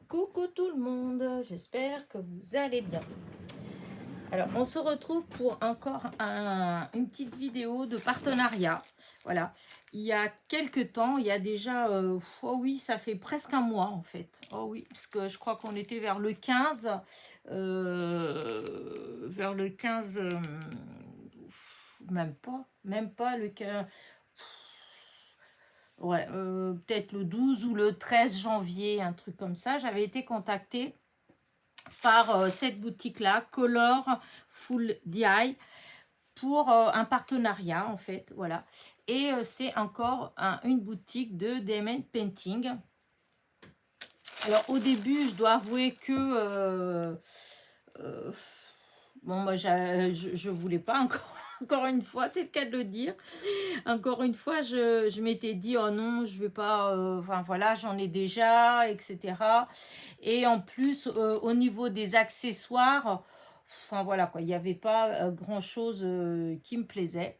Coucou tout le monde, j'espère que vous allez bien. Alors, on se retrouve pour encore une petite vidéo de partenariat. Voilà, il y a quelques temps, il y a déjà, oh oui, ça fait presque un mois en fait. Oh oui, parce que je crois qu'on était vers le 15, vers le 15, même pas le 15. Ouais, peut-être le 12 ou le 13 janvier, un truc comme ça. J'avais été contactée par cette boutique-là, Color Full DI, pour un partenariat, en fait, voilà. Et c'est encore une boutique de diamond painting. Alors, au début, je dois avouer que... euh, bon, moi, je voulais pas encore... Encore une fois, c'est le cas de le dire. Encore une fois, je m'étais dit, oh non, je vais pas, enfin voilà, j'en ai déjà, etc. Et en plus, au niveau des accessoires, enfin voilà quoi, il n'y avait pas grand-chose qui me plaisait.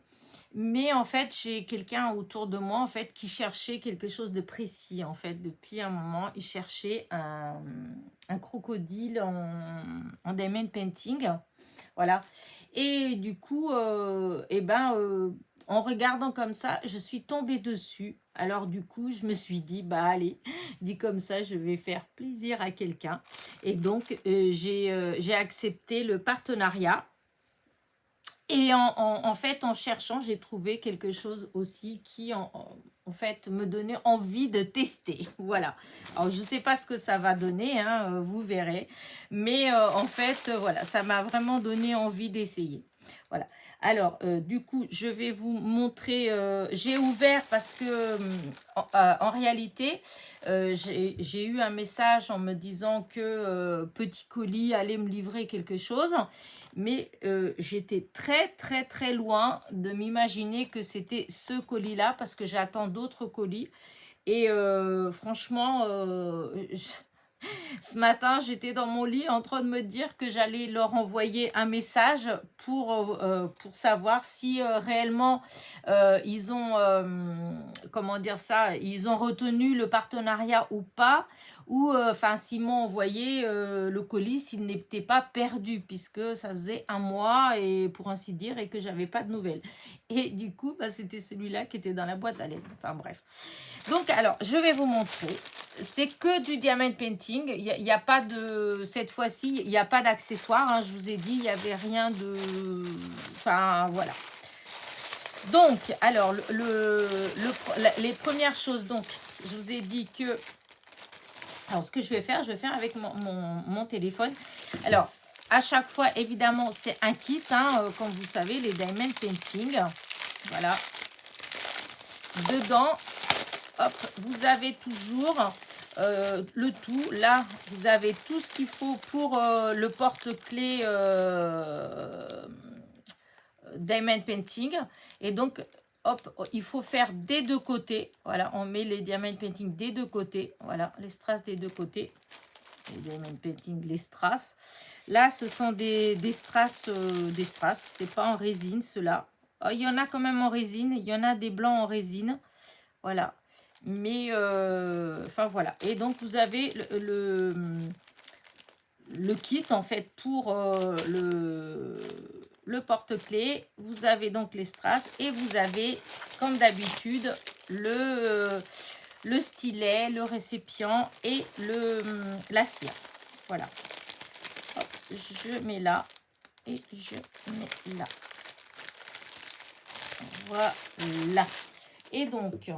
Mais en fait, j'ai quelqu'un autour de moi en fait qui cherchait quelque chose de précis en fait. Depuis un moment, il cherchait un crocodile en diamond painting. Voilà. Et du coup, en regardant comme ça, je suis tombée dessus. Alors du coup, je me suis dit, bah allez, dit comme ça, je vais faire plaisir à quelqu'un. Et donc, j'ai accepté le partenariat. Et en fait, en cherchant, j'ai trouvé quelque chose aussi qui, en fait, me donnait envie de tester. Voilà. Alors, je ne sais pas ce que ça va donner, hein, vous verrez. Mais en fait, voilà, ça m'a vraiment donné envie d'essayer. Voilà. Alors, du coup, je vais vous montrer. J'ai ouvert parce que, en réalité, j'ai eu un message en me disant que Petit Colis allait me livrer quelque chose. Mais j'étais très, très, très loin de m'imaginer que c'était ce colis-là parce que j'attends d'autres colis. Et franchement, ce matin, j'étais dans mon lit en train de me dire que j'allais leur envoyer un message pour savoir si réellement ils ont, comment dire ça, ils ont retenu le partenariat ou pas, ou enfin s'ils m'ont envoyé le colis s'il n'était pas perdu, puisque ça faisait un mois et pour ainsi dire et que j'avais pas de nouvelles. Et du coup, bah, c'était celui-là qui était dans la boîte à lettres. Enfin bref. Donc alors, je vais vous montrer. C'est que du diamond painting. Il y a pas de... Cette fois-ci, il n'y a pas d'accessoires. Hein, je vous ai dit, il n'y avait rien de... Enfin, voilà. Donc, alors, les premières choses, donc, je vous ai dit que... Alors, ce que je vais faire avec mon téléphone. Alors, à chaque fois, évidemment, c'est un kit, hein, comme vous savez, les diamond painting. Voilà. Dedans, hop, vous avez toujours le tout. Là, vous avez tout ce qu'il faut pour le porte-clés diamond painting. Et donc, hop, il faut faire des deux côtés. Voilà, on met les diamond painting des deux côtés. Voilà, les strass des deux côtés. Les diamond painting, les strass. Là, ce sont des strass, c'est pas en résine, ceux-là. Oh, il y en a quand même en résine. Il y en a des blancs en résine. Voilà. Mais, enfin, voilà. Et donc, vous avez le kit, en fait, pour le porte-clés. Vous avez donc les strass et vous avez, comme d'habitude, le stylet, le récipient et la cire. Voilà. Hop, je mets là et je mets là. Voilà. Et donc,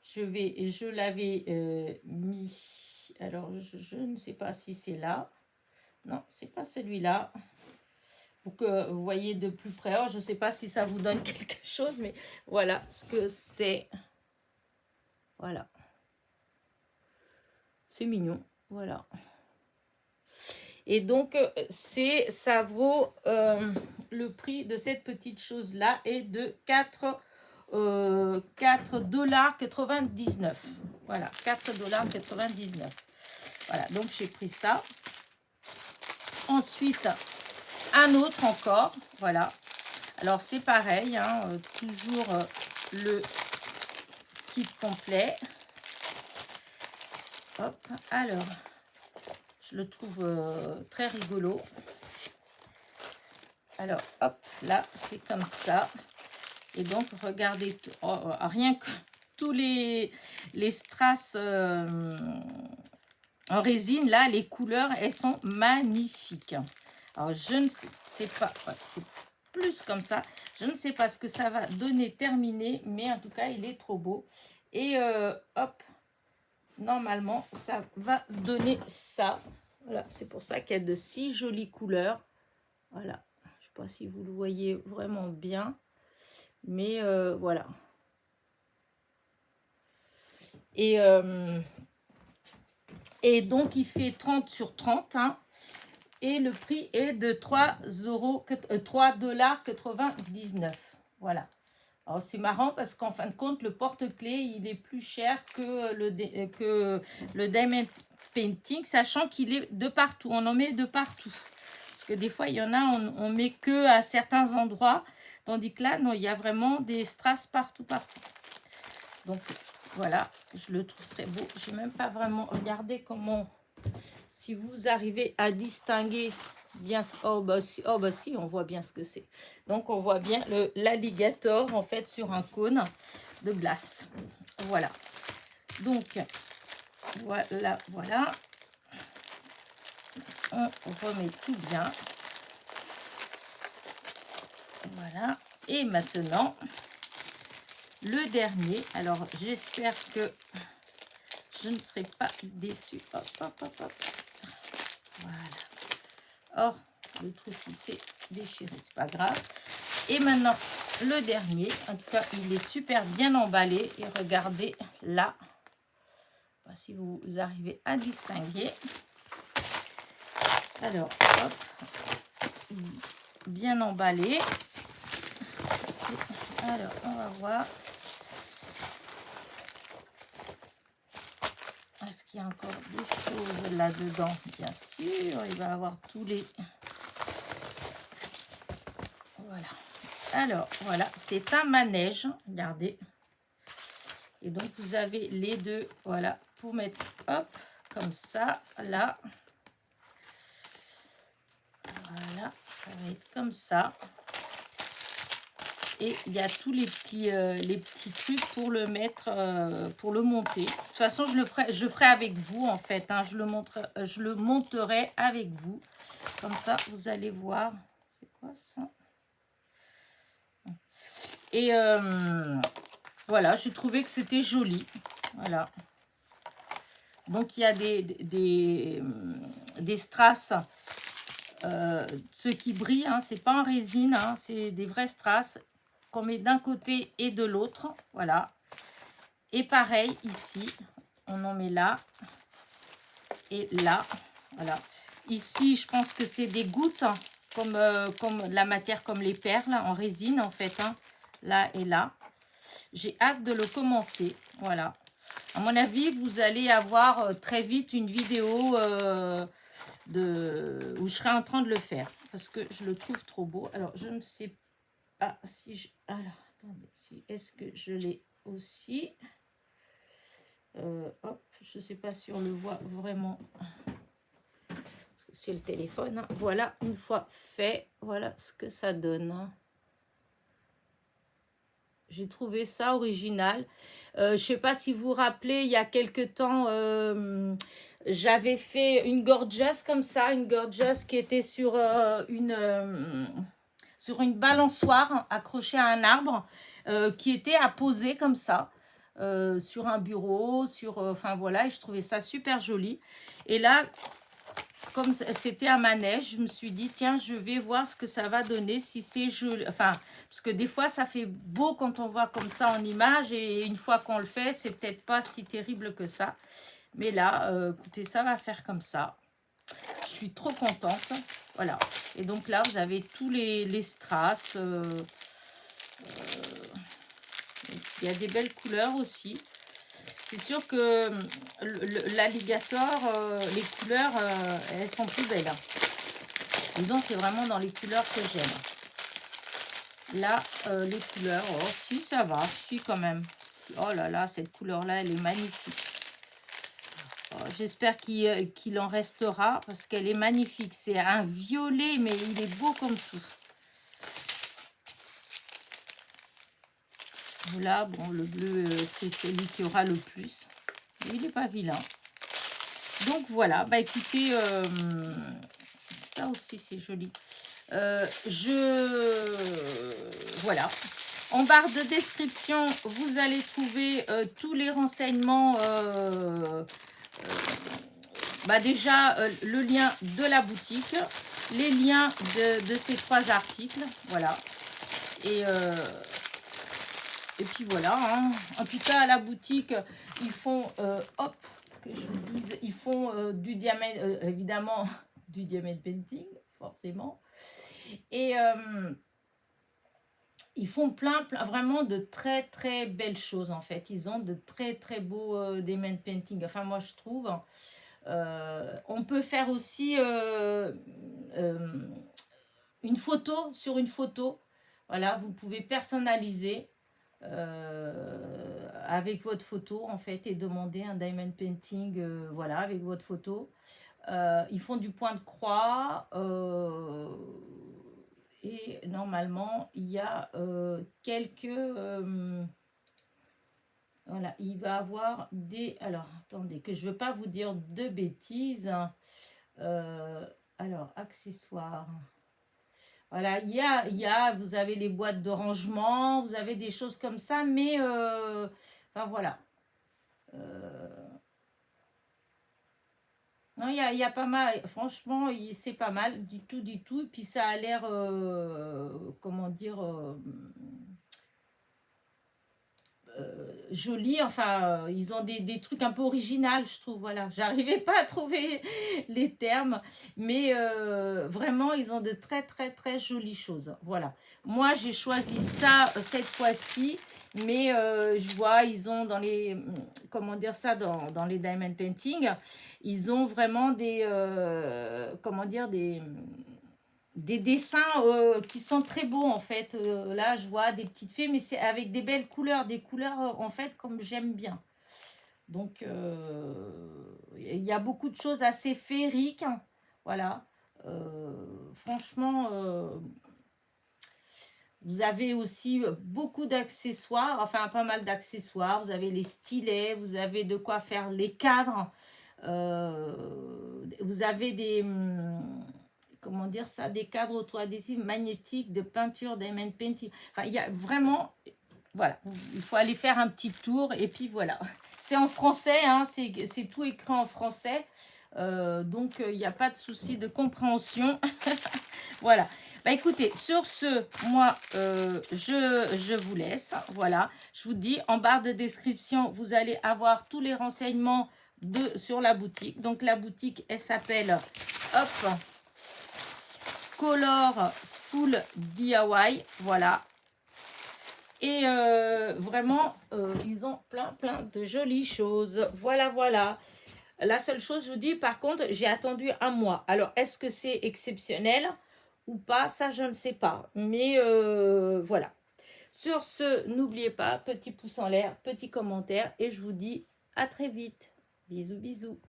je l'avais mis, alors je ne sais pas si c'est là. Non, c'est pas celui-là. Pour que vous voyez de plus près. Alors, je ne sais pas si ça vous donne quelque chose, mais voilà ce que c'est. Voilà. C'est mignon. Voilà. Et donc, ça vaut le prix de cette petite chose-là est de 4,99 $. Voilà, 4,99 $. Voilà, donc j'ai pris ça. Ensuite, un autre encore. Voilà. Alors, c'est pareil, hein, toujours le kit complet. hop, alors, je le trouve très rigolo. Alors, hop, là, c'est comme ça. Et donc, regardez, rien que tous les strass en résine, là, les couleurs, elles sont magnifiques. Alors, je ne sais pas, ouais, c'est plus comme ça. Je ne sais pas ce que ça va donner terminé, mais en tout cas, il est trop beau. Et hop, normalement, ça va donner ça. Voilà, c'est pour ça qu'il y a de si jolies couleurs. Voilà, je ne sais pas si vous le voyez vraiment bien, mais voilà. Et donc, il fait 30 sur 30, hein, et le prix est de 3,99 $. Voilà. Alors, c'est marrant parce qu'en fin de compte, le porte-clés, il est plus cher que le diamond painting, sachant qu'il est de partout. On en met de partout. Parce que des fois, il y en a, on met que à certains endroits. Tandis que là, non, il y a vraiment des strass partout, partout. Donc, voilà, je le trouve très beau. Je n'ai même pas vraiment regardé comment, si vous arrivez à distinguer bien. Oh bah si, on voit bien ce que c'est. Donc, on voit bien l'alligator, en fait, sur un cône de glace. Voilà. Donc, voilà, voilà. On remet tout bien. Voilà. Et maintenant, le dernier. Alors, j'espère que je ne serai pas déçue. Hop, hop, hop, hop. Voilà. Oh, le trou qui s'est déchiré, c'est pas grave. Et maintenant, le dernier. En tout cas, il est super bien emballé. Et regardez là. Je ne sais pas si vous arrivez à distinguer. Alors, hop. Bien emballé. Alors, on va voir. Est-ce qu'il y a encore des choses là-dedans? Bien sûr, il va y avoir tous les... Voilà. Alors, voilà, c'est un manège. Regardez. Et donc, vous avez les deux, voilà, pour mettre, hop, comme ça, là. Voilà, ça va être comme ça. Et il y a tous les petits trucs pour le mettre, pour le monter. De toute façon, je ferai avec vous, en fait. Hein, je le monterai avec vous. Comme ça, vous allez voir. C'est quoi ça? Et voilà, j'ai trouvé que c'était joli. Voilà. Donc, il y a des strass, ceux qui brillent. Hein, c'est pas en résine, hein, c'est des vrais strass qu'on met d'un côté et de l'autre. Voilà. Et pareil, ici, on en met là et là. Voilà. Ici, je pense que c'est des gouttes, hein, comme la matière, comme les perles en résine, en fait. Hein, là et là. J'ai hâte de le commencer. Voilà. À mon avis, vous allez avoir très vite une vidéo où je serai en train de le faire. Parce que je le trouve trop beau. Alors, je ne sais pas si je... Alors, attendez. Est-ce que je l'ai aussi hop, je ne sais pas si on le voit vraiment. C'est le téléphone. Hein. Voilà, une fois fait, voilà ce que ça donne. J'ai trouvé ça original. Je ne sais pas si vous vous rappelez, il y a quelques temps, j'avais fait une gorgeous comme ça, une gorgeous qui était sur une balançoire accrochée à un arbre, qui était à poser comme ça, sur un bureau, enfin voilà, et je trouvais ça super joli. Et là, comme c'était un manège, je me suis dit, tiens, je vais voir ce que ça va donner, si c'est joli. Enfin, parce que des fois, ça fait beau quand on voit comme ça en image, et une fois qu'on le fait, c'est peut-être pas si terrible que ça. Mais là, écoutez, ça va faire comme ça. Je suis trop contente. Voilà. Et donc là, vous avez tous les strass. Il y a des belles couleurs aussi. C'est sûr que l'alligator, les couleurs, elles sont plus belles. Disons, c'est vraiment dans les couleurs que j'aime. Là, les couleurs, oh, si, ça va, si, quand même. Oh là là, cette couleur-là, elle est magnifique. Oh, j'espère qu'il en restera parce qu'elle est magnifique. C'est un violet, mais il est beau comme tout. Voilà, bon, le bleu, c'est celui qui aura le plus. Il n'est pas vilain. Donc voilà, bah écoutez, ça aussi c'est joli. Voilà. En barre de description, vous allez trouver tous les renseignements. Bah déjà, le lien de la boutique, les liens de ces 3 articles. Voilà. Et puis voilà. Hein. En tout cas, à la boutique, ils font, hop, que je vous dise, ils font du diamètre, évidemment, du diamètre painting, forcément. Et ils font plein, vraiment de très très belles choses en fait. Ils ont de très très beaux diamond painting. Enfin moi je trouve. On peut faire aussi une photo sur une photo. Voilà, vous pouvez personnaliser avec votre photo en fait et demander un diamond painting voilà avec votre photo. Ils font du point de croix et normalement il y a quelques voilà, il va avoir des alors attendez que je veux pas vous dire de bêtises. Alors accessoires, voilà, vous avez les boîtes de rangement, vous avez des choses comme ça, mais enfin voilà. Non, il y a pas mal, franchement, c'est pas mal du tout, du tout. Et puis ça a l'air, comment dire, joli. Enfin, ils ont des trucs un peu originaux, je trouve. Voilà, j'arrivais pas à trouver les termes, mais vraiment, ils ont de très, très, très jolies choses. Voilà. Moi, j'ai choisi ça cette fois-ci, mais je vois, ils ont dans les, comment dire ça, dans les diamond painting, ils ont vraiment des, comment dire, des dessins qui sont très beaux en fait. Là, je vois des petites fées, mais c'est avec des belles couleurs, des couleurs en fait comme j'aime bien. Donc, il y a beaucoup de choses assez féeriques. Hein. Voilà. Franchement, vous avez aussi beaucoup d'accessoires, enfin pas mal d'accessoires. Vous avez les stylets, vous avez de quoi faire les cadres. Vous avez des... comment dire ça, des cadres auto-adhésifs magnétiques, de peinture, diamond painting. Enfin, il y a vraiment, voilà, il faut aller faire un petit tour et puis voilà. C'est en français, hein, c'est tout écrit en français, donc il n'y a pas de souci de compréhension. Voilà. Bah écoutez, sur ce, moi, je vous laisse. Voilà, je vous dis, en barre de description, vous allez avoir tous les renseignements sur la boutique. Donc la boutique, elle s'appelle, hop, Color Full DIY, voilà. Et vraiment, ils ont plein de jolies choses. Voilà, voilà. La seule chose, je vous dis, par contre, j'ai attendu un mois. Alors, est-ce que c'est exceptionnel ou pas? Ça, je ne sais pas. Mais voilà. Sur ce, n'oubliez pas, petit pouce en l'air, petit commentaire. Et je vous dis à très vite. Bisous, bisous.